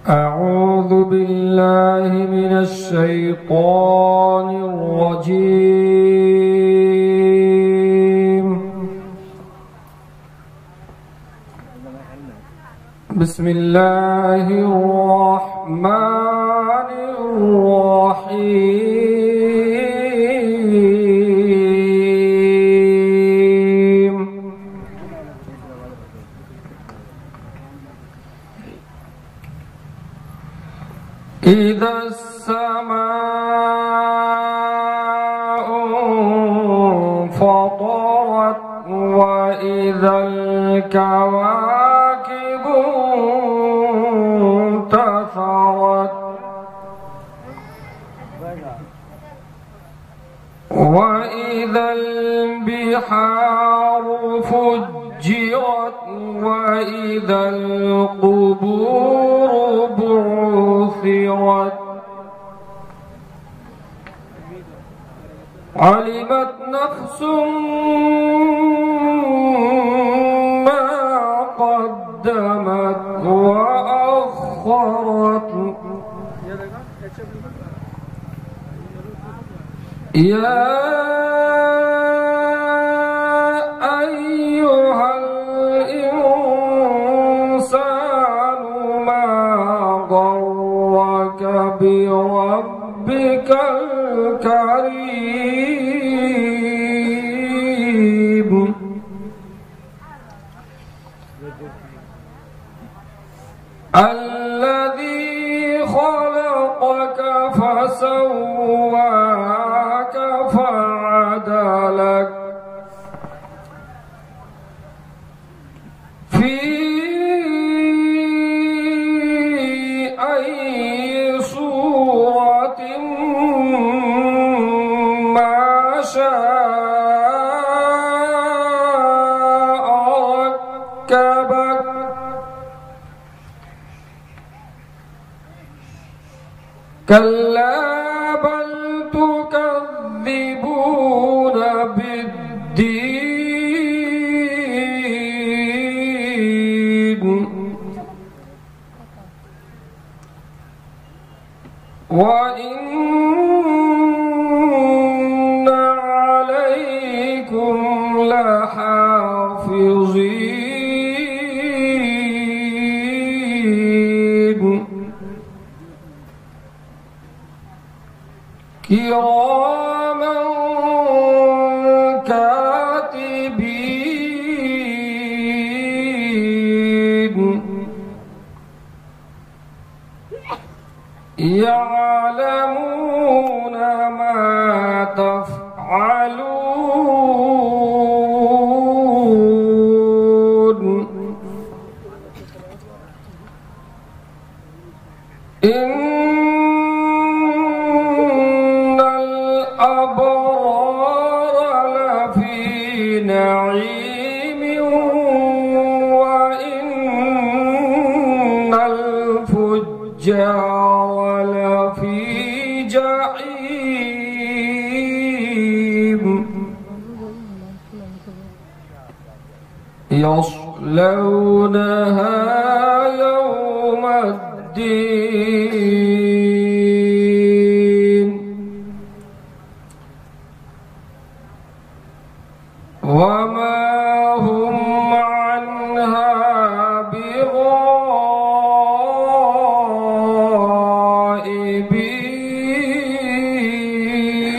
أعوذ بالله من الشيطان الرجيم. بسم الله الرحمن الرحيم. إذا السماء انفطرت وإذا الكواكب انتثرت وإذا البحار فجرت وإذا القبور بعثرت علمت نفس ما قدمت وأخرت يا أيها الإنسان ما غرك بربك الكريم الذي خلقك فسواك فعدلك في أي صورة ما شاء ركبك كلا بل تكذبون بالدين وإن عليكم لحافظين كراما كاتبين يعلمون ما تفعلون إن الأبرار لفي نعيم وإن الفجار لفي جحيم يصلونها يوم الدين وما هم عنها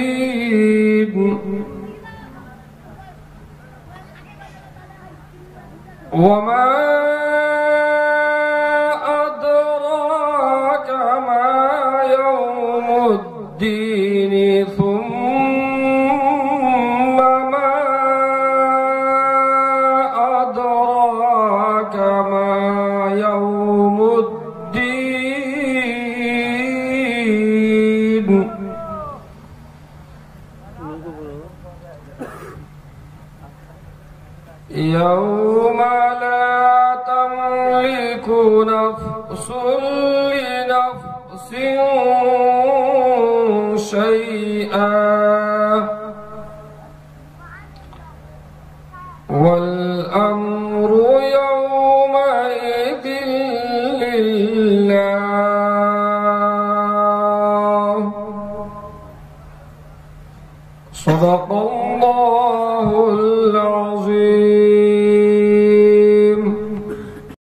بغائبين وما أدراك ما يوم الدين ثم ما أدراك ما يوم الدين يوم لا تملك نفس لنفس شيئا والأمر يومئذ لله صدق الله